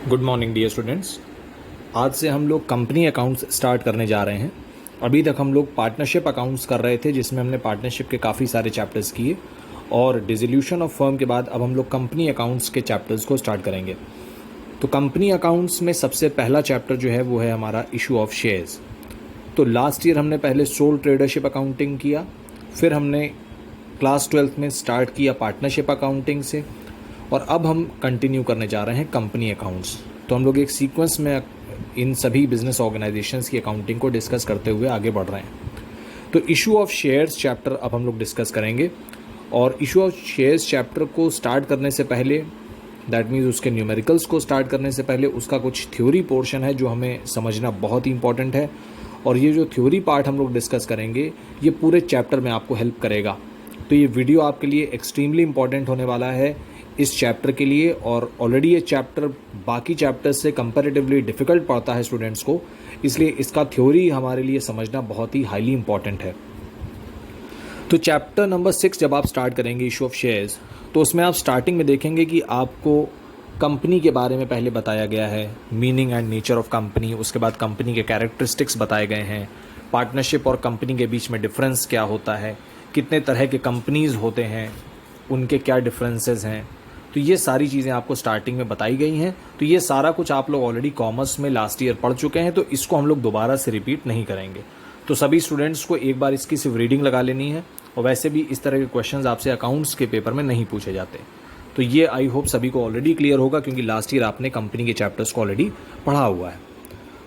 Good morning dear students. आज से हम लोग कंपनी अकाउंट्स स्टार्ट करने जा रहे हैं। अभी तक हम लोग पार्टनरशिप अकाउंट्स कर रहे थे, जिसमें हमने पार्टनरशिप के काफ़ी सारे चैप्टर्स किए और डिसोल्यूशन ऑफ फर्म के बाद अब हम लोग कंपनी अकाउंट्स के चैप्टर्स को स्टार्ट करेंगे। तो कंपनी अकाउंट्स में सबसे पहला चैप्टर जो है वो है हमारा इशू ऑफ शेयर्स। तो लास्ट ईयर हमने पहले सोल ट्रेडरशिप अकाउंटिंग किया, फिर हमने क्लास 12th में स्टार्ट किया पार्टनरशिप अकाउंटिंग से, और अब हम कंटिन्यू करने जा रहे हैं कंपनी अकाउंट्स। तो हम लोग एक सीक्वेंस में इन सभी बिजनेस ऑर्गेनाइजेशंस की अकाउंटिंग को डिस्कस करते हुए आगे बढ़ रहे हैं। तो इशू ऑफ शेयर्स चैप्टर अब हम लोग डिस्कस करेंगे, और इशू ऑफ शेयर्स चैप्टर को स्टार्ट करने से पहले, दैट मीन्स उसके न्यूमेरिकल्स को स्टार्ट करने से पहले, उसका कुछ थ्योरी पोर्शन है जो हमें समझना बहुत ही इंपॉर्टेंट है। और ये जो थ्योरी पार्ट हम लोग डिस्कस करेंगे ये पूरे चैप्टर में आपको हेल्प करेगा। तो ये वीडियो आपके लिए एक्सट्रीमली इंपॉर्टेंट होने वाला है इस चैप्टर के लिए, और ऑलरेडी ये चैप्टर बाकी चैप्टर्स से कंपैरेटिवली डिफ़िकल्ट पड़ता है स्टूडेंट्स को, इसलिए इसका थ्योरी हमारे लिए समझना बहुत ही हाईली इंपॉर्टेंट है। तो चैप्टर नंबर 6 जब आप स्टार्ट करेंगे इशू ऑफ शेयर्स, तो उसमें आप स्टार्टिंग में देखेंगे कि आपको कंपनी के बारे में पहले बताया गया है, meaning and nature of company. उसके बाद कंपनी के कैरेक्टरिस्टिक्स बताए गए हैं, पार्टनरशिप और कंपनी के बीच में डिफरेंस क्या होता है, कितने तरह के कंपनीज़ होते हैं, उनके क्या डिफरेंसेस हैं। तो ये सारी चीज़ें आपको स्टार्टिंग में बताई गई हैं। तो ये सारा कुछ आप लोग ऑलरेडी कॉमर्स में लास्ट ईयर पढ़ चुके हैं, तो इसको हम लोग दोबारा से रिपीट नहीं करेंगे। तो सभी स्टूडेंट्स को एक बार इसकी सिर्फ रीडिंग लगा लेनी है, और वैसे भी इस तरह के क्वेश्चंस आपसे अकाउंट्स के पेपर में नहीं पूछे जाते। तो ये आई होप सभी को ऑलरेडी क्लियर होगा, क्योंकि लास्ट ईयर आपने कंपनी के चैप्टर्स को ऑलरेडी पढ़ा हुआ है।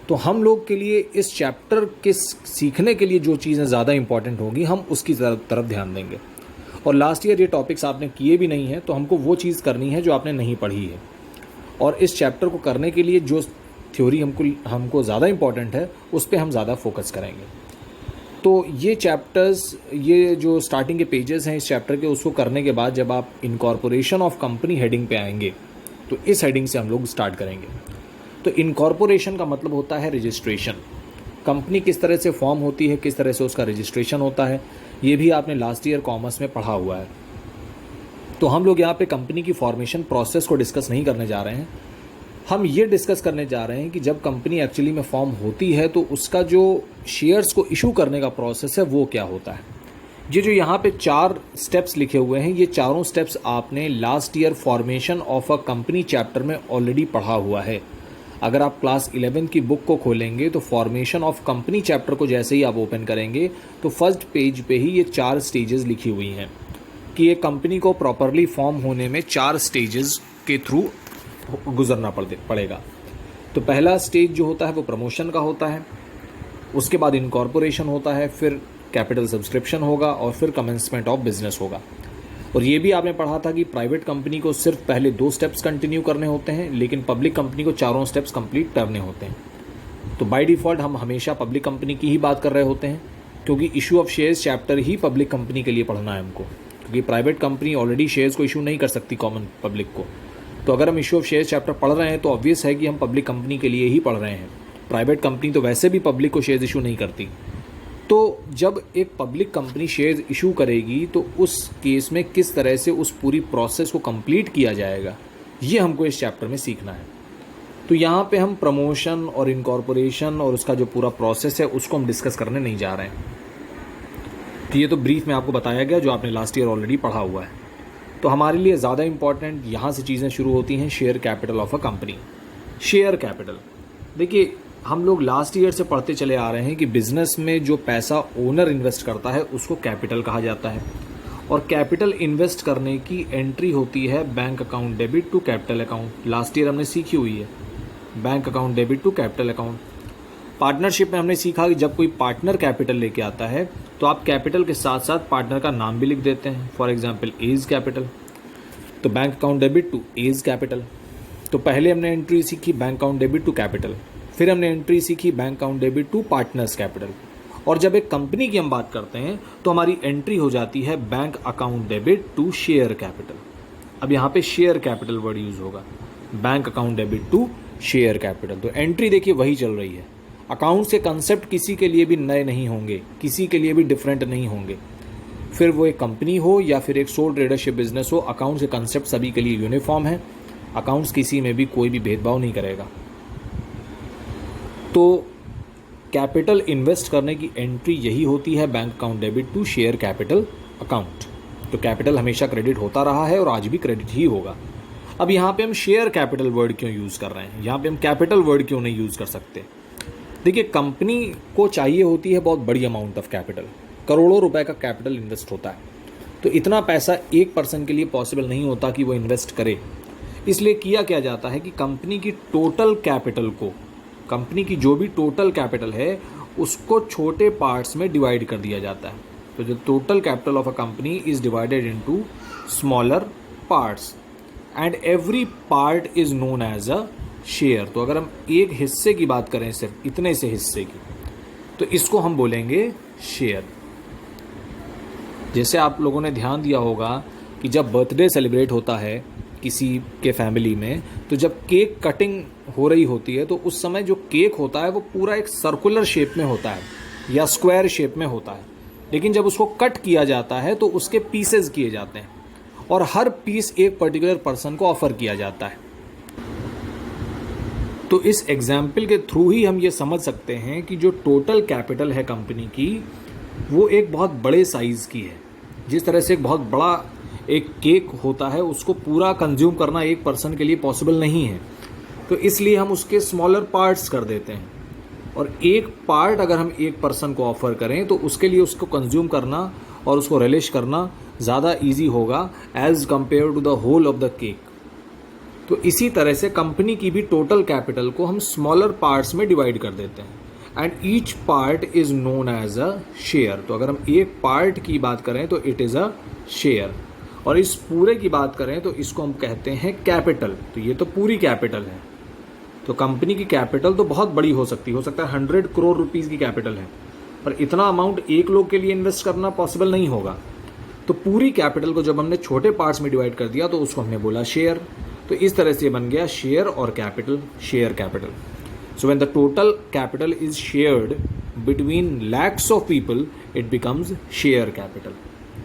तो हम लोग के लिए इस चैप्टर के सीखने के लिए जो चीज़ें ज़्यादा इंपॉर्टेंट होंगी हम उसकी तरफ ध्यान देंगे। और लास्ट ईयर ये टॉपिक्स आपने किए भी नहीं हैं, तो हमको वो चीज़ करनी है जो आपने नहीं पढ़ी है। और इस चैप्टर को करने के लिए जो थ्योरी हमको ज़्यादा इंपॉर्टेंट है उस पर हम ज़्यादा फोकस करेंगे। तो ये चैप्टर्स, ये जो स्टार्टिंग के पेजेस हैं इस चैप्टर के, उसको करने के बाद जब आप इनकॉर्पोरेशन ऑफ कंपनी हेडिंग पे आएंगे, तो इस हेडिंग से हम लोग स्टार्ट करेंगे। तो इनकॉर्पोरेशन का मतलब होता है रजिस्ट्रेशन। कंपनी किस तरह से फॉर्म होती है, किस तरह से उसका रजिस्ट्रेशन होता है, ये भी आपने लास्ट ईयर कॉमर्स में पढ़ा हुआ है। तो हम लोग यहाँ पे कंपनी की फॉर्मेशन प्रोसेस को डिस्कस नहीं करने जा रहे हैं। हम ये डिस्कस करने जा रहे हैं कि जब कंपनी एक्चुअली में फॉर्म होती है तो उसका जो शेयर्स को इशू करने का प्रोसेस है वो क्या होता है। ये जो यहाँ पे 4 स्टेप्स लिखे हुए हैं, ये चारों स्टेप्स आपने last year formation of a company chapter में ऑलरेडी पढ़ा हुआ है। अगर आप क्लास 11 की बुक को खोलेंगे तो फॉर्मेशन ऑफ कंपनी चैप्टर को जैसे ही आप ओपन करेंगे तो फर्स्ट पेज पे ही ये 4 स्टेजेस लिखी हुई हैं कि एक कंपनी को प्रॉपरली फॉर्म होने में 4 स्टेजेस के थ्रू गुजरना पड़ेगा। तो पहला स्टेज जो होता है वो प्रमोशन का होता है, उसके बाद इनकॉर्पोरेशन होता है, फिर कैपिटल सब्सक्रिप्शन होगा, और फिर कमेंसमेंट ऑफ बिजनेस होगा। और ये भी आपने पढ़ा था कि प्राइवेट कंपनी को सिर्फ पहले 2 स्टेप्स कंटिन्यू करने होते हैं, लेकिन पब्लिक कंपनी को चारों स्टेप्स कंप्लीट करने होते हैं। तो बाय डिफ़ॉल्ट हम हमेशा पब्लिक कंपनी की ही बात कर रहे होते हैं, क्योंकि issue of shares chapter he public company के लिए पढ़ना है हमको, क्योंकि प्राइवेट कंपनी ऑलरेडी शेयर्स को इशू नहीं कर सकती कॉमन पब्लिक को। तो अगर हम इशू ऑफ शेयर्स चैप्टर पढ़ रहे हैं तो ऑब्वियस है कि हम पब्लिक कंपनी के लिए ही पढ़ रहे हैं। प्राइवेट कंपनी तो वैसे भी पब्लिक को शेयर्स इशू नहीं करती। तो जब एक पब्लिक कंपनी शेयर्स इशू करेगी तो उस केस में किस तरह से उस पूरी प्रोसेस को कंप्लीट किया जाएगा, ये हमको इस चैप्टर में सीखना है। तो यहाँ पे हम प्रमोशन और इनकॉर्पोरेशन और उसका जो पूरा प्रोसेस है उसको हम डिस्कस करने नहीं जा रहे हैं। तो ये तो ब्रीफ में आपको बताया गया जो आपने लास्ट ईयर ऑलरेडी पढ़ा हुआ है। तो हमारे लिए ज़्यादा इंपॉर्टेंट यहाँ से चीज़ें शुरू होती हैं, share capital of a company. Share capital, देखिए हम लोग लास्ट ईयर से पढ़ते चले आ रहे हैं कि बिजनेस में जो पैसा ओनर इन्वेस्ट करता है उसको कैपिटल कहा जाता है, और कैपिटल इन्वेस्ट करने की एंट्री होती है bank account debit to capital account. Last year हमने सीखी हुई है bank account debit to capital account. Partnership में हमने सीखा कि जब कोई पार्टनर कैपिटल लेके आता है तो आप कैपिटल के साथ साथ पार्टनर का नाम भी लिख देते हैं, फॉर एग्जाम्पल एज कैपिटल। तो bank account debit to as capital. तो पहले हमने एंट्री सीखी bank account debit to capital, फिर हमने एंट्री सीखी bank account debit to partners capital, और जब एक कंपनी की हम बात करते हैं तो हमारी एंट्री हो जाती है bank account debit to share capital. अब यहाँ पे शेयर कैपिटल वर्ड यूज होगा, bank account debit to share capital. तो एंट्री देखिए वही चल रही है। अकाउंट्स के कंसेप्ट किसी के लिए भी नए नहीं होंगे, किसी के लिए भी डिफरेंट नहीं होंगे। फिर वो एक कंपनी हो या फिर एक सोल ट्रेडरशिप बिजनेस हो, अकाउंट्स के कंसेप्ट सभी के लिए यूनिफॉर्म है। अकाउंट्स किसी में भी कोई भी भेदभाव नहीं करेगा। तो कैपिटल इन्वेस्ट करने की एंट्री यही होती है, bank account debit to share capital account. तो कैपिटल हमेशा क्रेडिट होता रहा है और आज भी क्रेडिट ही होगा। अब यहाँ पे हम शेयर कैपिटल वर्ड क्यों यूज़ कर रहे हैं, यहाँ पे हम कैपिटल वर्ड क्यों नहीं यूज़ कर सकते? देखिए, कंपनी को चाहिए होती है बहुत बड़ी अमाउंट ऑफ कैपिटल, करोड़ों रुपए का कैपिटल इन्वेस्ट होता है। तो इतना पैसा एक पर्सन के लिए पॉसिबल नहीं होता कि वो इन्वेस्ट करे। इसलिए किया क्या जाता है कि कंपनी की टोटल कैपिटल को, कंपनी की जो भी टोटल कैपिटल है उसको छोटे पार्ट्स में डिवाइड कर दिया जाता है। तो जो total capital of a company is divided into smaller parts and every part is known as a share. तो अगर हम एक हिस्से की बात करें, सिर्फ इतने से हिस्से की, तो इसको हम बोलेंगे शेयर। जैसे आप लोगों ने ध्यान दिया होगा कि जब बर्थडे सेलिब्रेट होता है किसी के फैमिली में, तो जब केक कटिंग हो रही होती है तो उस समय जो केक होता है वो पूरा एक सर्कुलर शेप में होता है या स्क्वायर शेप में होता है। लेकिन जब उसको कट किया जाता है तो उसके पीसेस किए जाते हैं और हर पीस एक पर्टिकुलर पर्सन को ऑफर किया जाता है। तो इस एग्जाम्पल के थ्रू ही हम ये समझ सकते हैं कि जो टोटल कैपिटल है कंपनी की, वो एक बहुत बड़े साइज़ की है। जिस तरह से एक बहुत बड़ा एक केक होता है, उसको पूरा कंज्यूम करना एक पर्सन के लिए पॉसिबल नहीं है, तो इसलिए हम उसके स्मॉलर पार्ट्स कर देते हैं। और एक पार्ट अगर हम एक पर्सन को ऑफर करें तो उसके लिए उसको कंज्यूम करना और उसको रिलिश करना ज़्यादा ईजी होगा as compared to the whole of the cake. तो इसी तरह से कंपनी की भी टोटल कैपिटल को हम स्मॉलर पार्ट्स में डिवाइड कर देते हैं and each part is known as a share. तो अगर हम एक पार्ट की बात करें तो इट इज़ अ शेयर, और इस पूरे की बात करें तो इसको हम कहते हैं कैपिटल। तो ये तो पूरी कैपिटल है। तो कंपनी की कैपिटल तो बहुत बड़ी हो सकता है 100 करोड़ रुपीज़ की कैपिटल है, पर इतना अमाउंट एक लोग के लिए इन्वेस्ट करना पॉसिबल नहीं होगा। तो पूरी कैपिटल को जब हमने छोटे पार्ट्स में डिवाइड कर दिया तो उसको हमने बोला शेयर। तो इस तरह से बन गया शेयर और capital, share capital. So when the total capital is shared between lakhs of people it becomes share capital.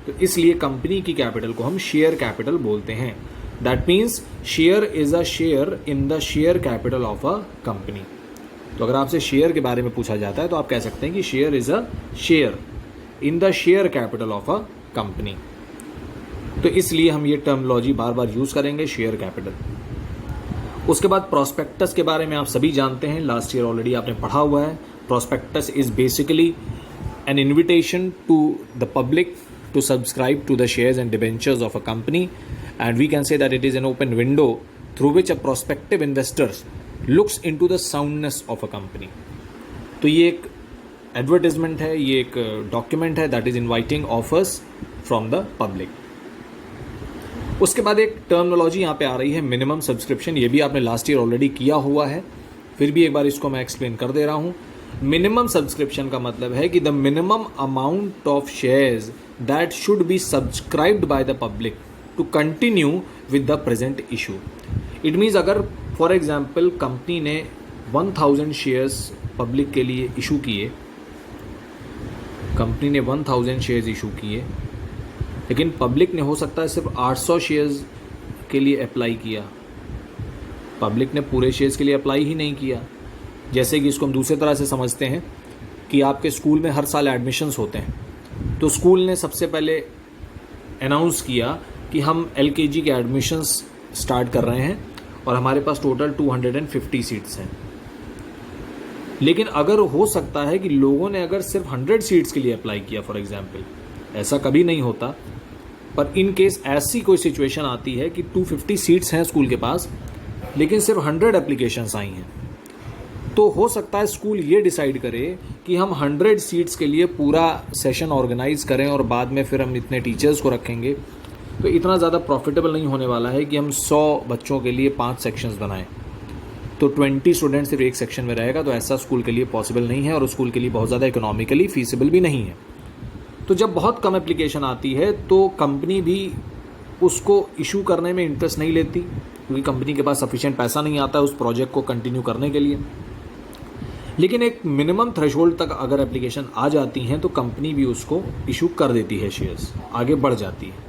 तो इसलिए कंपनी की कैपिटल को हम शेयर कैपिटल बोलते हैं। That means share is a share in the share capital of a company. तो अगर आपसे शेयर के बारे में पूछा जाता है तो आप कह सकते हैं कि share is a share in the share capital of a company. तो इसलिए हम ये टर्मिनोलॉजी बार बार यूज करेंगे, शेयर कैपिटल। उसके बाद प्रोस्पेक्टस के बारे में आप सभी जानते हैं, लास्ट ईयर ऑलरेडी आपने पढ़ा हुआ है। Prospectus is basically an invitation to the public to subscribe to the shares and debentures of a company, and we can say that it is an open window through which a prospective investor looks into the soundness of a company. तो ये एक advertisement है, ये एक document है that is inviting offers from the public. उसके बाद एक टर्मिनोलॉजी यहाँ पे आ रही है मिनिमम सब्सक्रिप्शन। ये भी आपने लास्ट ईयर ऑलरेडी किया हुआ है, फिर भी एक बार इसको मैं एक्सप्लेन कर दे रहा हूँ। मिनिमम सब्सक्रिप्शन का मतलब है कि the minimum amount of shares that should be subscribed by the public to continue with the present issue. It means अगर फॉर एग्जाम्पल कंपनी ने 1000 शेयर्स पब्लिक के लिए इशू किए, कंपनी ने 1000 शेयर्स इशू किए, लेकिन पब्लिक ने हो सकता है सिर्फ 800 शेयर्स के लिए अप्लाई किया, पब्लिक ने पूरे शेयर्स के लिए अप्लाई ही नहीं किया। जैसे कि इसको हम दूसरे तरह से समझते हैं कि आपके स्कूल में हर साल एडमिशन्स होते हैं, तो स्कूल ने सबसे पहले अनाउंस किया कि हम LKG के एडमिशन्स स्टार्ट कर रहे हैं और हमारे पास टोटल 250 सीट्स हैं। लेकिन अगर हो सकता है कि लोगों ने अगर सिर्फ 100 सीट्स के लिए अप्लाई किया फॉर एग्जांपल, ऐसा कभी नहीं होता, पर इन केस ऐसी कोई सिचुएशन आती है कि 250 सीट्स हैं स्कूल के पास लेकिन सिर्फ 100 एप्लीकेशंस आई हैं, तो हो सकता है स्कूल ये डिसाइड करे कि हम 100 सीट्स के लिए पूरा सेशन ऑर्गेनाइज करें और बाद में फिर हम इतने टीचर्स को रखेंगे, तो इतना ज़्यादा प्रॉफिटेबल नहीं होने वाला है कि हम 100 बच्चों के लिए 5 सेक्शंस बनाएं, तो 20 स्टूडेंट सिर्फ एक सेक्शन में रहेगा, तो ऐसा स्कूल के लिए पॉसिबल नहीं है और स्कूल के लिए बहुत ज़्यादा इकोनॉमिकली फीसिबल भी नहीं है। तो जब बहुत कम एप्लीकेशन आती है तो कंपनी भी उसको इशू करने में इंटरेस्ट नहीं लेती, क्योंकि कंपनी के पास सफिशिएंट पैसा नहीं आता है उस प्रोजेक्ट को कंटिन्यू करने के लिए। लेकिन एक मिनिमम थ्रेशोल्ड तक अगर एप्लीकेशन आ जाती हैं तो कंपनी भी उसको इशू कर देती है, शेयर्स आगे बढ़ जाती है।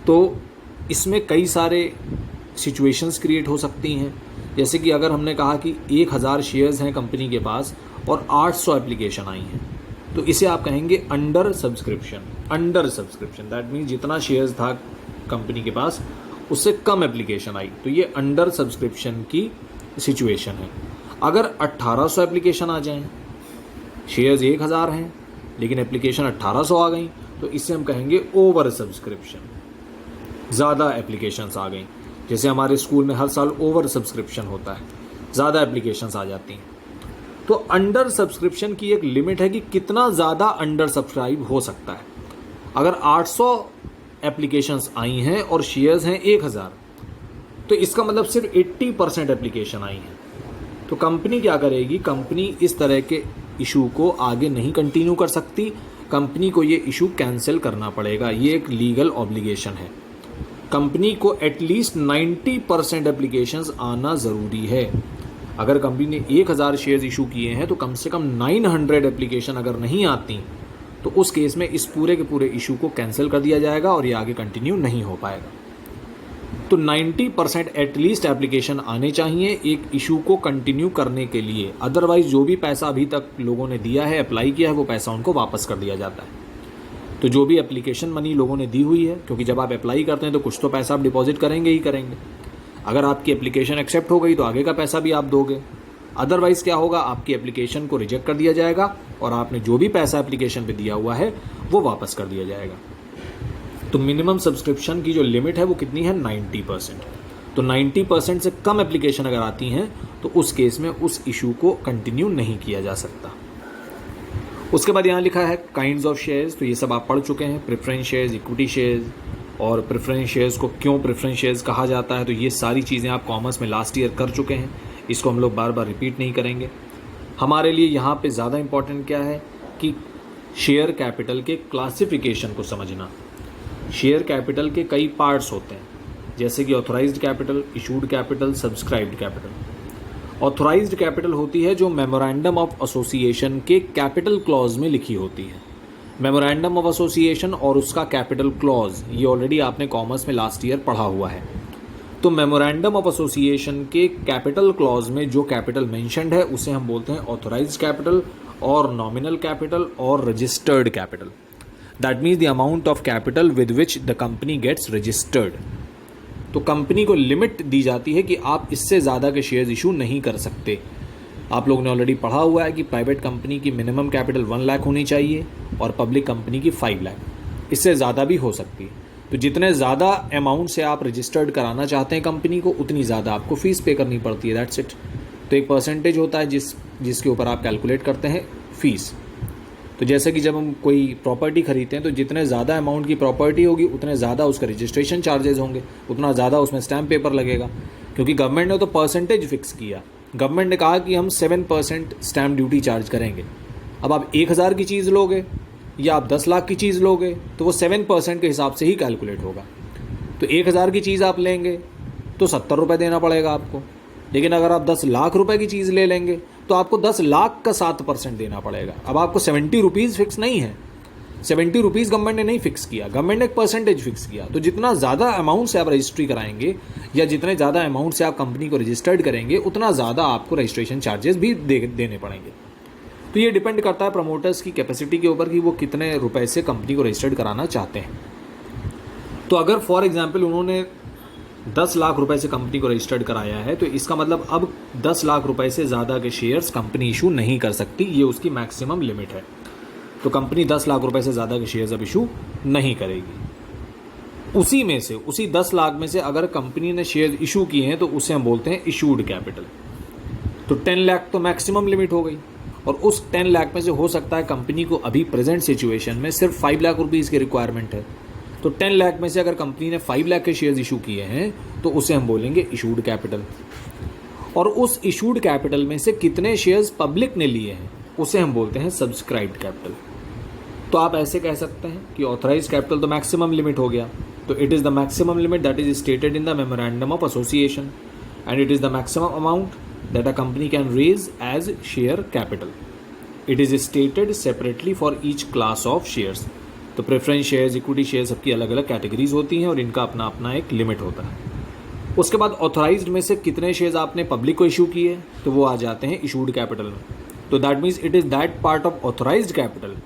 तो इसमें कई सारे सिचुएशंस क्रिएट हो सकती हैं। जैसे कि अगर हमने कहा कि 1000 शेयर्स हैं कंपनी के पास और 800 एप्लीकेशन आई हैं, तो इसे आप कहेंगे under subscription. Under subscription that means जितना शेयर्स था कंपनी के पास उससे कम एप्लीकेशन आई, तो ये अंडर सब्सक्रिप्शन की सिचुएशन है। अगर 1800 एप्लीकेशन आ जाएं, शेयर्स 1000 हैं लेकिन एप्लीकेशन 1800 आ गई, तो इससे हम कहेंगे ओवर सब्सक्रिप्शन, ज़्यादा एप्लीकेशंस आ गई। जैसे हमारे स्कूल में हर साल ओवर सब्सक्रिप्शन होता है, ज़्यादा एप्लीकेशंस आ जाती हैं। तो अंडर सब्सक्रिप्शन की एक लिमिट है कि कितना ज़्यादा अंडर सब्सक्राइब हो सकता है। अगर 800 एप्लीकेशंस आई हैं और शेयर्स हैं 1000, तो इसका मतलब सिर्फ 80% एप्लीकेशन आई हैं। तो कंपनी क्या करेगी, कंपनी इस तरह के इशू को आगे नहीं कंटिन्यू कर सकती, कंपनी को ये इशू कैंसिल करना पड़ेगा। ये एक लीगल ऑब्लिगेशन है। कंपनी को एटलीस्ट 90% एप्लीकेशंस आना ज़रूरी है। अगर कंपनी ने 1000 शेयर्स इशू किए हैं तो कम से कम 900 एप्लीकेशन अगर नहीं आती तो उस केस में इस पूरे के पूरे इशू को कैंसिल कर दिया जाएगा और ये आगे कंटिन्यू नहीं हो पाएगा। तो 90% एटलीस्ट एप्लीकेशन आने चाहिए एक इशू को कंटिन्यू करने के लिए, अदरवाइज जो भी पैसा अभी तक लोगों ने दिया है, अप्लाई किया है, वो पैसा उनको वापस कर दिया जाता है। तो जो भी एप्लीकेशन मनी लोगों ने दी हुई है, क्योंकि जब आप अप्लाई करते हैं तो कुछ तो पैसा आप डिपॉजिट करेंगे ही करेंगे। अगर आपकी एप्लीकेशन एक्सेप्ट हो गई तो आगे का पैसा भी आप दोगे, अदरवाइज क्या होगा, आपकी एप्लीकेशन को रिजेक्ट कर दिया जाएगा और आपने जो भी पैसा एप्लीकेशन पे दिया हुआ है वो वापस कर दिया जाएगा। तो मिनिमम सब्सक्रिप्शन की जो लिमिट है वो कितनी है, 90%। तो 90% से कम एप्लीकेशन अगर आती हैं तो उस केस में उस इशू को कंटिन्यू नहीं किया जा सकता। उसके बाद यहाँ लिखा है काइंड्स ऑफ शेयर्स, तो ये सब आप पढ़ चुके हैं, प्रेफरेंस शेयर्स, इक्विटी शेयर्स, और प्रेफरेंस शेयर्स को क्यों प्रेफरेंस शेयर्स कहा जाता है, तो ये सारी चीज़ें आप कॉमर्स में लास्ट ईयर कर चुके हैं, इसको हम लोग बार बार रिपीट नहीं करेंगे। हमारे लिए यहाँ पे ज़्यादा इम्पॉर्टेंट क्या है कि शेयर कैपिटल के क्लासिफिकेशन को समझना। शेयर कैपिटल के कई पार्ट्स होते हैं, जैसे कि authorised capital, issued capital, subscribed capital. Authorised capital होती है जो मेमोरेंडम ऑफ एसोसिएशन के कैपिटल क्लॉज में लिखी होती है। मेमोरेंडम ऑफ एसोसिएशन और उसका कैपिटल क्लॉज, ये ऑलरेडी आपने कॉमर्स में लास्ट ईयर पढ़ा हुआ है। तो मेमोरेंडम ऑफ एसोसिएशन के कैपिटल क्लॉज में जो कैपिटल मेंशन्ड है उसे हम बोलते हैं ऑथराइज्ड कैपिटल और नॉमिनल कैपिटल और registered capital. That means the amount of capital with which the company gets registered. तो कंपनी को लिमिट दी जाती है कि आप इससे ज़्यादा के शेयर्स इशू नहीं कर सकते। आप लोगों ने ऑलरेडी पढ़ा हुआ है कि प्राइवेट कंपनी की मिनिमम कैपिटल 1 लाख होनी चाहिए और पब्लिक कंपनी की 5 लाख, इससे ज़्यादा भी हो सकती है। तो जितने ज़्यादा अमाउंट से आप रजिस्टर्ड कराना चाहते हैं कंपनी को, उतनी ज़्यादा आपको फ़ीस पे करनी पड़ती है, दैट्स इट। तो एक परसेंटेज होता है जिसके ऊपर आप कैलकुलेट करते हैं फ़ीस। तो जैसे कि जब हम कोई प्रॉपर्टी खरीदते हैं तो जितने ज़्यादा अमाउंट की प्रॉपर्टी होगी उतने ज़्यादा उसका रजिस्ट्रेशन चार्जेस होंगे, उतना ज़्यादा उसमें स्टैम्प पेपर लगेगा, क्योंकि गवर्नमेंट ने तो परसेंटेज फिक्स किया। गवर्नमेंट ने कहा कि हम 7% स्टैम्प ड्यूटी चार्ज करेंगे। अब आप 1000 की चीज़ लोगे या आप 10 लाख की चीज़ लोगे तो वो 7% के हिसाब से ही कैलकुलेट होगा। तो 1000 की चीज़ आप लेंगे तो 70 रुपये देना पड़ेगा आपको, लेकिन अगर आप 10 लाख रुपए की चीज़ ले लेंगे तो आपको 10 लाख का 7% देना पड़ेगा। अब आपको 70 रुपीज़ फिक्स नहीं है, 70 रुपीज़ गवर्नमेंट ने नहीं फिक्स किया, गवर्नमेंट ने एक परसेंटेज फिक्स किया। तो जितना ज़्यादा अमाउंट से आप रजिस्ट्री कराएंगे या जितने ज़्यादा अमाउंट से आप कंपनी को रजिस्टर्ड करेंगे उतना ज़्यादा आपको रजिस्ट्रेशन चार्जेस भी देने पड़ेंगे। तो ये डिपेंड करता है प्रमोटर्स की कैपेसिटी के ऊपर कि वो कितने रुपए से कंपनी को रजिस्टर्ड कराना चाहते हैं। तो अगर फॉर एग्जाम्पल उन्होंने 10 लाख रुपए से कंपनी को रजिस्टर्ड कराया है तो इसका मतलब अब 10 लाख रुपए से ज़्यादा के शेयर्स कंपनी इशू नहीं कर सकती, ये उसकी मैक्सिमम लिमिट है। तो कंपनी 10 लाख रुपए से ज़्यादा के शेयर्स अब इशू नहीं करेगी। उसी 10 लाख में से अगर कंपनी ने शेयर्स इशू किए हैं तो उसे हम बोलते हैं इशूड कैपिटल। तो 10 लाख तो मैक्सिमम लिमिट हो गई, और उस 10 लाख में से हो सकता है कंपनी को अभी प्रेजेंट सिचुएशन में सिर्फ 5 लाख रुपीज़ की रिक्वायरमेंट है। तो 10 लाख में से अगर कंपनी ने 5 लाख के शेयर्स इशू किए हैं तो उसे हम बोलेंगे इशूड कैपिटल। और उस इशूड कैपिटल में से कितने शेयर्स पब्लिक ने लिए हैं उसे हम बोलते हैं सब्सक्राइब्ड कैपिटल। तो आप ऐसे कह सकते हैं कि ऑथराइज्ड कैपिटल तो मैक्सिमम लिमिट हो गया, तो it is the maximum limit that is stated in the memorandum of association and it is the maximum amount that a company can raise as share capital. It is stated separately for each class of shares. तो preference shares, equity shares सबकी अलग अलग categories होती हैं और इनका अपना अपना एक लिमिट होता है। उसके बाद ऑथराइज्ड में से कितने शेयर्स आपने पब्लिक को इशू किए, तो वो आ जाते हैं इशूड कैपिटल में। तो that means it is that part of authorised capital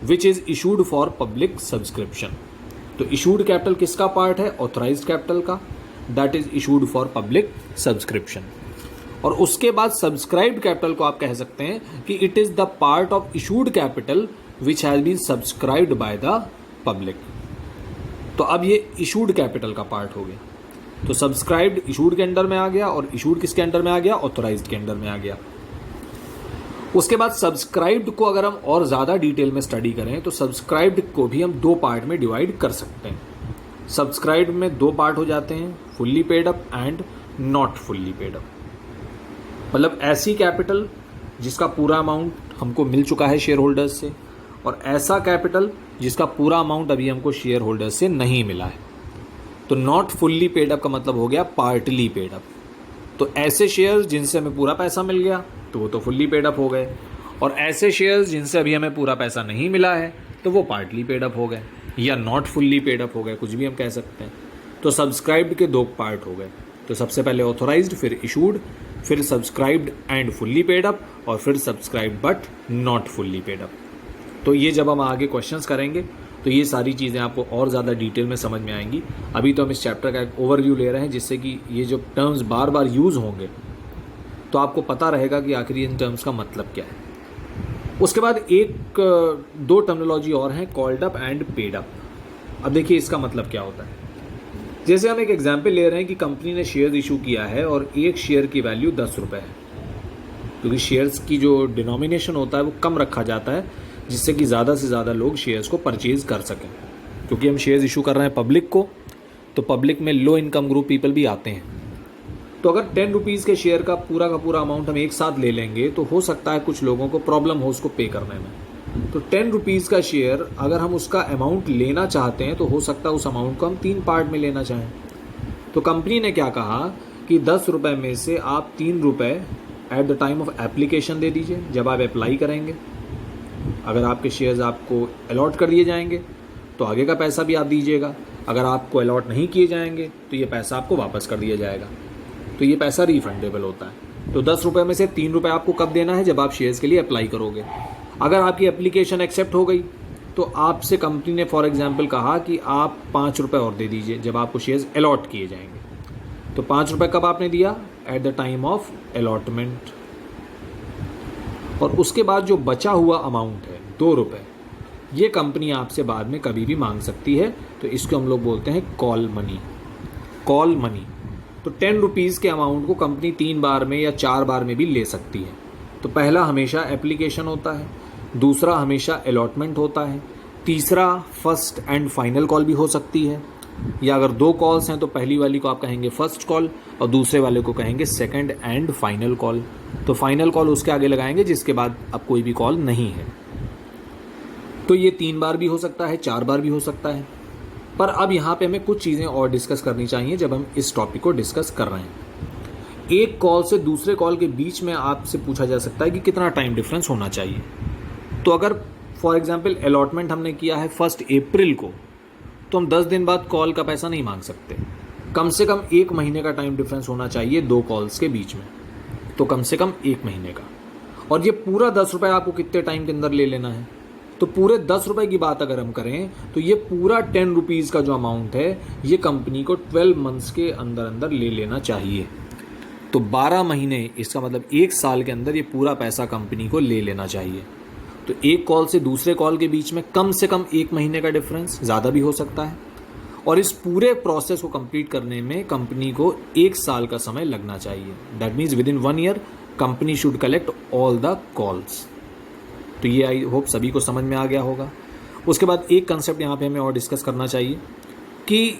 which is issued for public subscription. तो इशूड कैपिटल किसका पार्ट है? ऑथराइज्ड कैपिटल का, that is issued for public subscription. और उसके बाद सब्सक्राइब्ड कैपिटल को आप कह सकते हैं कि it is the part of issued capital which has been subscribed by the public. तो अब ये इशूड कैपिटल का पार्ट हो गया। तो सब्सक्राइब्ड इशूड के अंडर में आ गया और इशूड किसके अंडर में आ गया? ऑथराइज्ड के अंडर में आ गया। उसके बाद सब्सक्राइब्ड को अगर हम और ज़्यादा डिटेल में स्टडी करें तो सब्सक्राइब्ड को भी हम दो पार्ट में डिवाइड कर सकते हैं। सब्सक्राइब्ड में दो पार्ट हो जाते हैं, fully paid up and not fully paid up. मतलब ऐसी कैपिटल जिसका पूरा अमाउंट हमको मिल चुका है शेयर होल्डर्स से, और ऐसा कैपिटल जिसका पूरा अमाउंट अभी हमको शेयर होल्डर्स से नहीं मिला है। तो नॉट फुल्ली पेड अप का मतलब हो गया पार्टली पेड अप। तो ऐसे शेयर्स जिनसे हमें पूरा पैसा मिल गया तो वो तो फुल्ली पेड अप हो गए, और ऐसे शेयर्स जिनसे अभी हमें पूरा पैसा नहीं मिला है तो वो पार्टली पेड अप हो गए या नॉट फुल्ली पेड अप हो गए, कुछ भी हम कह सकते हैं। तो सब्सक्राइब्ड के दो पार्ट हो गए। तो सबसे पहले ऑथराइज्ड, फिर इशूड, फिर subscribed and fully paid up, और फिर subscribed but not fully paid up. तो ये जब हम आगे क्वेश्चंस करेंगे तो ये सारी चीज़ें आपको और ज़्यादा डिटेल में समझ में आएंगी। अभी तो हम इस चैप्टर का एक ओवरव्यू ले रहे हैं जिससे कि ये जो टर्म्स बार बार यूज़ होंगे तो आपको पता रहेगा कि आखिर इन टर्म्स का मतलब क्या है। उसके बाद दो टर्मिनोलॉजी और हैं, called up and paid up. अब देखिए इसका मतलब क्या होता है। जैसे हम एक एग्जाम्पल ले रहे हैं कि कंपनी ने शेयर्स इशू किया है और एक शेयर की वैल्यू 10 रुपये है, क्योंकि शेयर्स की जो डिनोमिनेशन होता है वो कम रखा जाता है जिससे कि ज़्यादा से ज़्यादा लोग शेयर्स को परचेज़ कर सकें। क्योंकि हम शेयर्स इशू कर रहे हैं पब्लिक को, तो पब्लिक में लो इनकम ग्रुप पीपल भी आते हैं। तो अगर 10 रुपीज़ के शेयर का पूरा अमाउंट हम एक साथ ले लेंगे तो हो सकता है कुछ लोगों को प्रॉब्लम हो उसको पे करने में। तो 10 रुपीज़ का शेयर अगर हम उसका अमाउंट लेना चाहते हैं तो हो सकता है उस अमाउंट को हम 3 पार्ट में लेना चाहें। तो कंपनी ने क्या कहा कि 10 रुपये में से आप 3 रुपये at the time of application दे दीजिए, जब आप अप्लाई करेंगे। अगर आपके शेयर्स आपको अलॉट कर दिए जाएंगे तो आगे का पैसा भी आप दीजिएगा, अगर आपको अलॉट नहीं किए जाएंगे तो ये पैसा आपको वापस कर दिया जाएगा। तो ये पैसा रिफंडेबल होता है। तो 10 रुपये में से 3 रुपये आपको कब देना है? जब आप शेयर्स के लिए अप्लाई करोगे। अगर आपकी एप्लीकेशन एक्सेप्ट हो गई तो आपसे कंपनी ने फॉर एग्जांपल कहा कि आप 5 रुपये और दे दीजिए जब आपको शेयर्स अलॉट किए जाएंगे। तो 5 रुपये कब आपने दिया? Eight the time of allotment. और उसके बाद जो बचा हुआ अमाउंट है 2 रुपये, ये कंपनी आपसे बाद में कभी भी मांग सकती है। तो इसको हम लोग बोलते हैं कॉल मनी। Call money. तो 10 रुपीज़ के अमाउंट को कंपनी 3 बार में या 4 बार में भी ले सकती है। तो पहला हमेशा एप्लीकेशन होता है, दूसरा हमेशा अलॉटमेंट होता है, तीसरा फर्स्ट एंड फाइनल कॉल भी हो सकती है। या अगर 2 कॉल्स हैं तो पहली वाली को आप कहेंगे फर्स्ट कॉल और दूसरे वाले को कहेंगे सेकंड एंड फाइनल कॉल। तो फाइनल कॉल उसके आगे लगाएंगे जिसके बाद अब कोई भी कॉल नहीं है। तो ये 3 बार भी हो सकता है, 4 बार भी हो सकता है। पर अब यहाँ पे हमें कुछ चीज़ें और डिस्कस करनी चाहिए जब हम इस टॉपिक को डिस्कस कर रहे हैं। एक कॉल से दूसरे कॉल के बीच में आपसे पूछा जा सकता है कि कितना टाइम डिफरेंस होना चाहिए। तो अगर फॉर एग्जांपल अलॉटमेंट हमने किया है 1 अप्रैल को, तो हम 10 दिन बाद कॉल का पैसा नहीं मांग सकते। कम से कम 1 महीने का टाइम डिफरेंस होना चाहिए 2 कॉल्स के बीच में। तो कम से कम 1 महीने का। और ये पूरा 10 रुपये आपको कितने टाइम के अंदर ले लेना है? तो पूरे 10 रुपये की बात अगर हम करें तो ये पूरा 10 रुपीज़ का जो अमाउंट है ये कंपनी को 12 मंथ्स के अंदर अंदर ले लेना चाहिए। तो 12 महीने, इसका मतलब 1 साल के अंदर ये पूरा पैसा कंपनी को ले लेना चाहिए। तो एक कॉल से दूसरे कॉल के बीच में कम से कम 1 महीने का डिफरेंस, ज़्यादा भी हो सकता है। और इस पूरे प्रोसेस को कंप्लीट करने में कंपनी को 1 साल का समय लगना चाहिए। That means with in 1 year company should collect all the calls. तो ये आई होप सभी को समझ में आ गया होगा। उसके बाद एक कंसेप्ट यहाँ पे हमें और डिस्कस करना चाहिए कि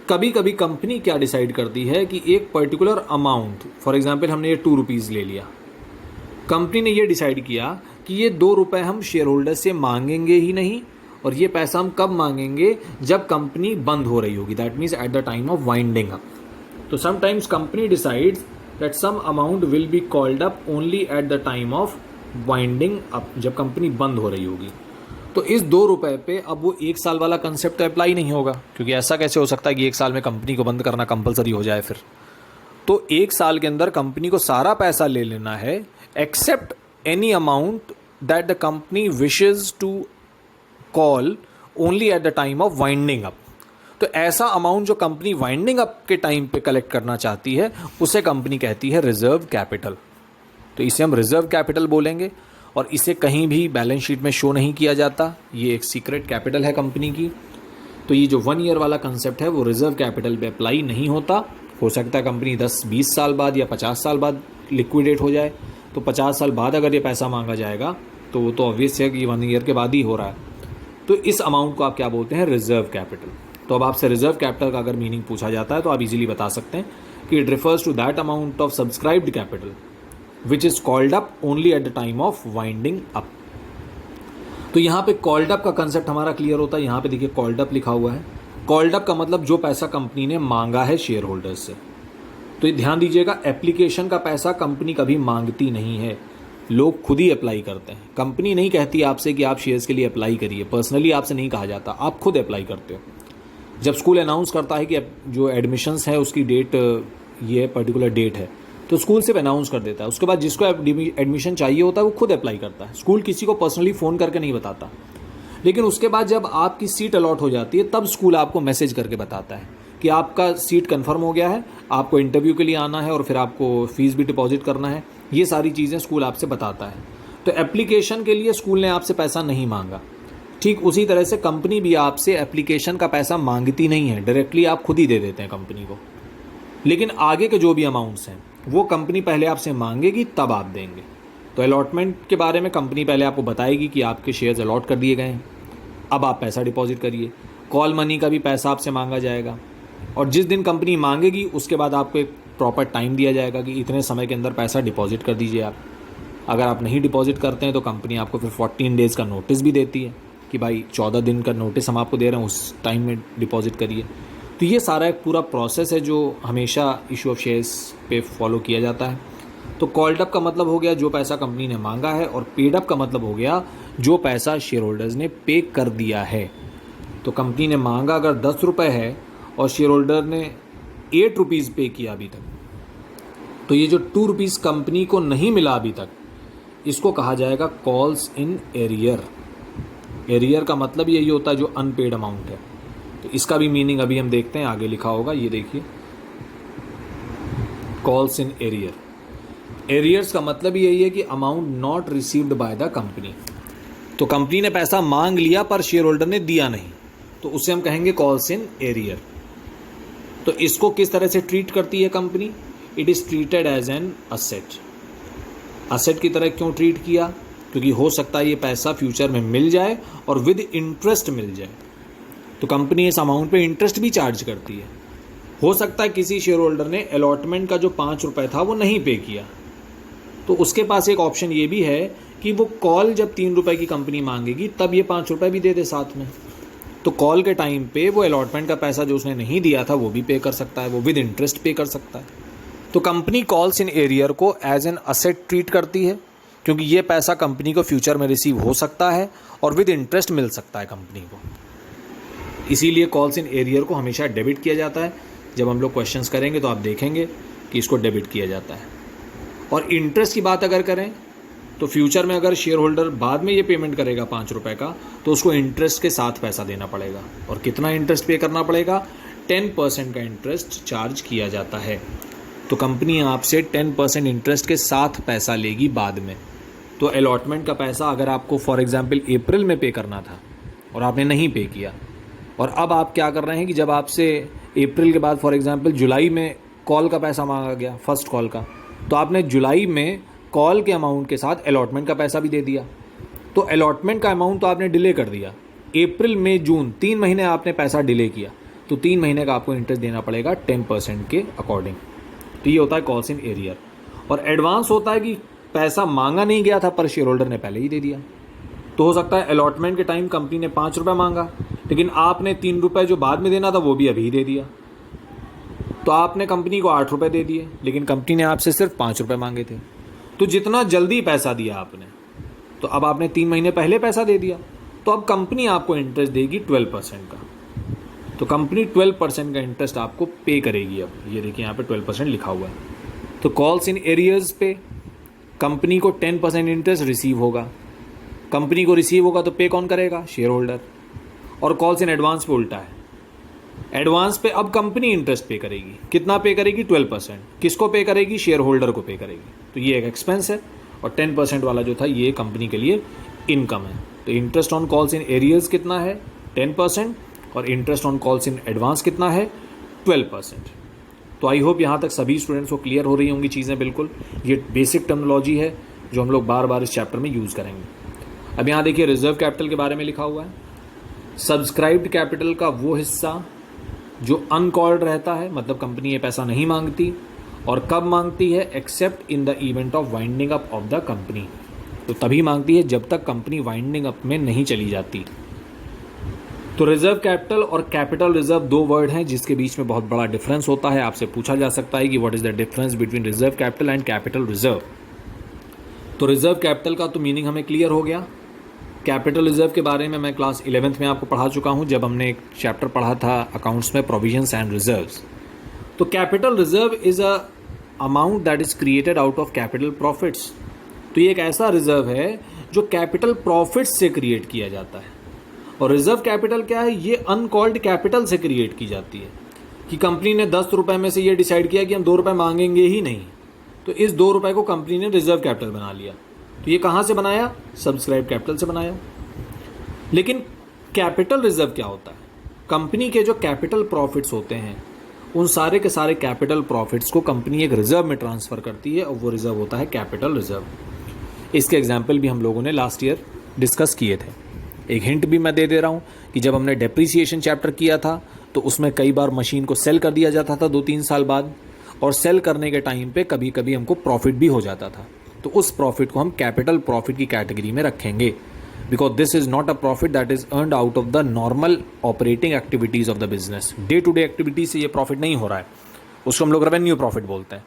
कभी कभी कंपनी क्या डिसाइड करती है कि एक पर्टिकुलर अमाउंट, फॉर एग्जांपल हमने ये 2 रुपीज़ ले लिया, कंपनी ने ये डिसाइड किया कि ये 2 रुपये हम शेयर होल्डर से मांगेंगे ही नहीं, और ये पैसा हम कब मांगेंगे? जब कंपनी बंद हो रही होगी। That means at the time of winding up. तो sometimes company decides that some amount will be called up only at the time of winding up, जब कंपनी बंद हो रही होगी। तो इस 2 रुपये पे अब वो 1 साल वाला कंसेप्ट तो अप्लाई नहीं होगा, क्योंकि ऐसा कैसे हो सकता है कि 1 साल में कंपनी को बंद करना कंपलसरी हो जाए फिर। तो 1 साल के अंदर कंपनी को सारा पैसा ले लेना है except any amount that the company wishes to call only at the time of winding up. तो ऐसा अमाउंट जो कंपनी वाइंडिंग अप के टाइम पे कलेक्ट करना चाहती है उसे कंपनी कहती है रिजर्व कैपिटल। तो इसे हम रिजर्व कैपिटल बोलेंगे और इसे कहीं भी बैलेंस शीट में शो नहीं किया जाता, ये एक सीक्रेट कैपिटल है कंपनी की। तो ये जो 1 ईयर वाला कंसेप्ट है वो रिजर्व कैपिटल पे अप्लाई नहीं होता। हो सकता है कंपनी 10-20 साल बाद या 50 साल बाद लिक्विडेट हो जाए, तो 50 साल बाद अगर ये पैसा मांगा जाएगा तो वो तो ऑब्वियस है कि 1 ईयर के बाद ही हो रहा है। तो इस अमाउंट को आप क्या बोलते हैं? Reserve capital. तो अब आपसे रिजर्व कैपिटल का अगर मीनिंग पूछा जाता है तो आप इजीली बता सकते हैं कि it refers to that amount of subscribed capital which is called up only at the time of winding up. तो यहाँ पे कॉल्ड अप का कंसेप्ट हमारा क्लियर होता है। यहाँ पे देखिए कॉल्ड अप लिखा हुआ है। कॉल्ड अप का मतलब जो पैसा कंपनी ने मांगा है शेयर होल्डर्स से। तो ये ध्यान दीजिएगा, एप्लीकेशन का पैसा कंपनी कभी मांगती नहीं है, लोग खुद ही अप्लाई करते हैं। कंपनी नहीं कहती आपसे कि आप शेयर्स के लिए अप्लाई करिए, पर्सनली आपसे नहीं कहा जाता, आप खुद अप्लाई करते हो। जब स्कूल अनाउंस करता है कि जो एडमिशन्स है उसकी डेट ये पर्टिकुलर डेट है, तो स्कूल सिर्फ अनाउंस कर देता है। उसके बाद जिसको एडमिशन चाहिए होता है वो खुद अप्लाई करता है। स्कूल किसी को पर्सनली फ़ोन करके नहीं बताता। लेकिन उसके बाद जब आपकी सीट अलॉट हो जाती है तब स्कूल आपको मैसेज करके बताता है कि आपका सीट कंफर्म हो गया है, आपको इंटरव्यू के लिए आना है और फिर आपको फ़ीस भी डिपॉजिट करना है। ये सारी चीज़ें स्कूल आपसे बताता है। तो एप्लीकेशन के लिए स्कूल ने आपसे पैसा नहीं मांगा। ठीक उसी तरह से कंपनी भी आपसे एप्लीकेशन का पैसा मांगती नहीं है, डायरेक्टली आप खुद ही दे देते हैं कंपनी को। लेकिन आगे के जो भी अमाउंट्स हैं वो कंपनी पहले आपसे मांगेगी, तब आप देंगे। तो अलॉटमेंट के बारे में कंपनी पहले आपको बताएगी कि आपके शेयर्स अलॉट कर दिए गए हैं, अब आप पैसा डिपॉजिट करिए। कॉल मनी का भी पैसा आपसे मांगा जाएगा और जिस दिन कंपनी मांगेगी उसके बाद आपको एक प्रॉपर टाइम दिया जाएगा कि इतने समय के अंदर पैसा डिपॉजिट कर दीजिए आप। अगर आप नहीं डिपॉजिट करते हैं तो कंपनी आपको फिर 14 डेज़ का नोटिस भी देती है कि भाई 14 दिन का नोटिस हम आपको दे रहे हैं, उस टाइम में डिपॉजिट करिए। तो ये सारा एक पूरा प्रोसेस है जो हमेशा इशू ऑफ शेयर्स पे फॉलो किया जाता है। तो कॉल्ड अप का मतलब हो गया जो पैसा कंपनी ने मांगा है, और पेड अप का मतलब हो गया जो पैसा शेयर होल्डर्स ने पे कर दिया है। तो कंपनी ने मांगा अगर 10 रुपये है और शेयर होल्डर ने 8 रुपीज़ पे किया अभी तक, तो ये जो 2 रुपीज़ कंपनी को नहीं मिला अभी तक, इसको कहा जाएगा कॉल्स इन एरियर। एरियर का मतलब यही होता है जो अनपेड अमाउंट है। तो इसका भी मीनिंग अभी हम देखते हैं, आगे लिखा होगा, ये देखिए, कॉल्स इन एरियर। एरियर्स का मतलब यही है कि amount not received by the company. तो कंपनी ने पैसा मांग लिया पर शेयर होल्डर ने दिया नहीं, तो उसे हम कहेंगे कॉल्स इन एरियर। तो इसको किस तरह से ट्रीट करती है company? It is treated as an asset. Asset की तरह क्यों ट्रीट किया? क्योंकि हो सकता है ये पैसा फ्यूचर में मिल जाए और विद इंटरेस्ट मिल जाए। तो कंपनी इस अमाउंट पे इंटरेस्ट भी चार्ज करती है। हो सकता है किसी शेयर होल्डर ने अलॉटमेंट का जो 5 रुपये था वो नहीं पे किया, तो उसके पास एक ऑप्शन ये भी है कि वो कॉल जब 3 रुपये की कंपनी मांगेगी तब ये 5 रुपये भी दे दे साथ में। तो कॉल के टाइम पे वो अलॉटमेंट का पैसा जो उसने नहीं दिया था वो भी पे कर सकता है, वो विद इंटरेस्ट पे कर सकता है। तो कंपनी कॉल्स इन एरियर को एज एन असेट ट्रीट करती है क्योंकि ये पैसा कंपनी को फ्यूचर में रिसीव हो सकता है और विद इंटरेस्ट मिल सकता है कंपनी को। इसीलिए कॉल्स इन एरियर को हमेशा डेबिट किया जाता है। जब हम लोग क्वेश्चंस करेंगे तो आप देखेंगे कि इसको डेबिट किया जाता है। और इंटरेस्ट की बात अगर करें तो फ्यूचर में अगर शेयर होल्डर बाद में ये पेमेंट करेगा 5 रुपये का, तो उसको इंटरेस्ट के साथ पैसा देना पड़ेगा। और कितना इंटरेस्ट पे करना पड़ेगा? 10% का इंटरेस्ट चार्ज किया जाता है। तो कंपनी आपसे 10% इंटरेस्ट के साथ पैसा लेगी बाद में। तो अलॉटमेंट का पैसा अगर आपको फॉर एग्जांपल अप्रैल में पे करना था और आपने नहीं पे किया, और अब आप क्या कर रहे हैं कि जब आपसे अप्रैल के बाद फॉर एग्जांपल जुलाई में कॉल का पैसा मांगा गया, फर्स्ट कॉल का, तो आपने जुलाई में कॉल के अमाउंट के साथ अलॉटमेंट का पैसा भी दे दिया। तो अलॉटमेंट का अमाउंट तो आपने डिले कर दिया, अप्रैल मई जून 3 महीने आपने पैसा डिले किया, तो 3 महीने का आपको इंटरेस्ट देना पड़ेगा 10% के अकॉर्डिंग। तो ये होता है कॉल्स इन एरियर। और एडवांस होता है कि पैसा मांगा नहीं गया था पर शेयर होल्डर ने पहले ही दे दिया। तो हो सकता है अलॉटमेंट के टाइम कंपनी ने 5 रुपये मांगा, लेकिन आपने 3 रुपये जो बाद में देना था वो भी अभी दे दिया। तो आपने कंपनी को 8 रुपये दे दिए, लेकिन कंपनी ने आपसे सिर्फ 5 रुपये मांगे थे। तो जितना जल्दी पैसा दिया आपने, तो अब आपने 3 महीने पहले पैसा दे दिया, तो अब कंपनी आपको इंटरेस्ट देगी 12% का। तो कंपनी 12% का इंटरेस्ट आपको पे करेगी। अब ये देखिए यहाँ पे 12% लिखा हुआ है। तो कॉल्स इन एरियर्स पे कंपनी को 10% इंटरेस्ट रिसीव होगा। कंपनी को रिसीव होगा तो पे कौन करेगा? Share holder. और कॉल्स इन एडवांस पे उल्टा है, एडवांस पे अब कंपनी इंटरेस्ट पे करेगी। कितना पे करेगी? 12%। किसको पे करेगी? शेयर होल्डर को पे करेगी। तो ये एक एक्सपेंस है और 10% वाला जो था ये कंपनी के लिए इनकम है। तो interest on calls in arrears कितना है? 10%। और interest on calls in advance कितना है? 12%। तो आई होप यहाँ तक सभी स्टूडेंट्स को क्लियर हो रही होंगी चीज़ें। बिल्कुल ये बेसिक टर्मिनोलॉजी है जो हम लोग बार बार इस चैप्टर में यूज़ करेंगे। अब यहाँ देखिए रिजर्व कैपिटल के बारे में लिखा हुआ है। सब्सक्राइब्ड कैपिटल का वो हिस्सा जो अनकॉल्ड रहता है, मतलब कंपनी ये पैसा नहीं मांगती। और कब मांगती है? Accept in the event of winding up of the company. तो तभी मांगती है जब तक कंपनी वाइंडिंग अप में नहीं चली जाती। तो रिजर्व कैपिटल और कैपिटल रिजर्व दो वर्ड हैं जिसके बीच में बहुत बड़ा डिफरेंस होता है। आपसे पूछा जा सकता है कि what is the difference between reserve capital and capital reserve. तो रिजर्व कैपिटल का तो मीनिंग हमें क्लियर हो गया। कैपिटल रिजर्व के बारे में मैं क्लास 11th में आपको पढ़ा चुका हूं जब हमने एक चैप्टर पढ़ा था अकाउंट्स में, प्रोविजंस एंड रिजर्व्स। तो capital reserve is a amount that is created out of capital profits. तो ये एक ऐसा रिजर्व है जो कैपिटल प्रॉफिट्स से क्रिएट किया जाता है। और रिजर्व कैपिटल क्या है? ये अनकॉल्ड कैपिटल से क्रिएट की जाती है कि कंपनी ने 10 रुपए में से ये डिसाइड किया कि हम 2 रुपए मांगेंगे ही नहीं, तो इस 2 रुपए को कंपनी ने रिजर्व कैपिटल बना लिया। तो ये कहाँ से बनाया? सब्सक्राइब कैपिटल से बनाया। लेकिन कैपिटल रिजर्व क्या होता है? कंपनी के जो कैपिटल प्रॉफिट्स होते हैं उन सारे के सारे कैपिटल प्रॉफिट्स को कंपनी एक रिजर्व में ट्रांसफ़र करती है और वो रिजर्व होता है कैपिटल रिजर्व। इसके एग्जाम्पल भी हम लोगों ने लास्ट ईयर डिस्कस किए थे। एक हिंट भी मैं दे दे रहा हूँ कि जब हमने डेप्रीसिएशन चैप्टर किया था तो उसमें कई बार मशीन को सेल कर दिया जाता था 2-3 साल बाद, और सेल करने के टाइम पे कभी कभी हमको प्रॉफिट भी हो जाता था। तो उस प्रॉफिट को हम कैपिटल प्रॉफिट की कैटेगरी में रखेंगे, because this is not a profit that is earned out of the normal operating activities of the business. Day to day activities से ये प्रॉफिट नहीं हो रहा है, उसको हम लोग रेवेन्यू प्रॉफिट बोलते हैं।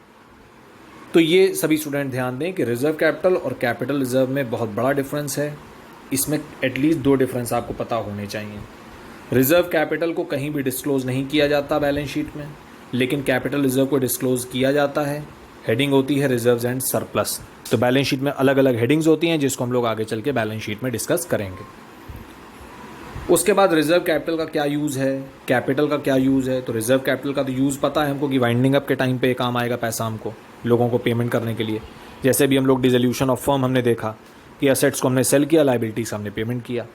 तो ये सभी स्टूडेंट ध्यान दें कि रिजर्व कैपिटल और कैपिटल रिजर्व में बहुत बड़ा डिफरेंस है। इसमें एटलीस्ट 2 डिफरेंस आपको पता होने चाहिए। रिजर्व कैपिटल को कहीं भी डिस्क्लोज नहीं किया जाता बैलेंस शीट में, लेकिन कैपिटल रिजर्व को डिस्क्लोज किया जाता है। हेडिंग होती है रिजर्व्स एंड सरप्लस। तो बैलेंस शीट में अलग अलग हेडिंग्स होती हैं जिसको हम लोग आगे चल के बैलेंस शीट में डिस्कस करेंगे। उसके बाद रिजर्व कैपिटल का क्या यूज़ है, कैपिटल का क्या यूज़ है। तो रिजर्व कैपिटल का तो यूज़ पता है हमको कि वाइंडिंग अप के टाइम पे काम आएगा पैसा हमको, लोगों को पेमेंट करने के लिए। जैसे भी हम लोग डिसोल्यूशन ऑफ फर्म हमने देखा कि एसेट्स को हमने सेल किया, लायबिलिटीज हमने पेमेंट किया,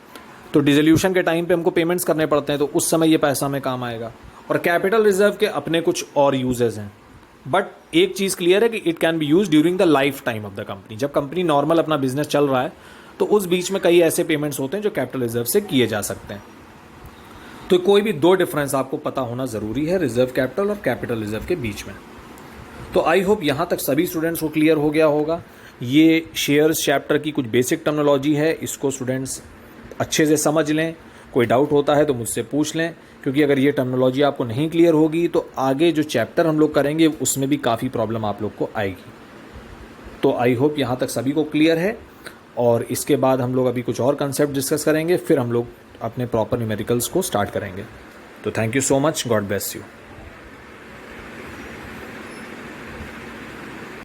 तो डिसोल्यूशन के टाइम पे हमको पेमेंट्स करने पड़ते हैं, तो उस समय ये पैसा हमें काम आएगा। और कैपिटल रिजर्व के अपने कुछ और यूजेस हैं, बट एक चीज़ क्लियर है कि it can be use during the life time of the company. जब कंपनी नॉर्मल अपना बिजनेस चल रहा है तो उस बीच में कई ऐसे पेमेंट्स होते हैं जो कैपिटल रिजर्व से किए जा सकते हैं। तो कोई भी 2 डिफरेंस आपको पता होना ज़रूरी है रिजर्व कैपिटल और कैपिटल रिजर्व के बीच में। तो आई होप यहाँ तक सभी स्टूडेंट्स को क्लियर हो गया होगा। ये शेयर्स चैप्टर की कुछ बेसिक टर्मिनोलॉजी है, इसको स्टूडेंट्स अच्छे से समझ लें। कोई डाउट होता है तो मुझसे पूछ लें, क्योंकि अगर ये टर्मिनोलॉजी आपको नहीं क्लियर होगी तो आगे जो चैप्टर हम लोग करेंगे उसमें भी काफ़ी प्रॉब्लम आप लोग को आएगी। तो आई होप यहाँ तक सभी को क्लियर है, और इसके बाद हम लोग अभी कुछ और कंसेप्ट डिस्कस करेंगे, फिर हम लोग अपने प्रॉपर न्यूमेरिकल्स को स्टार्ट करेंगे। तो thank you so much, God bless you.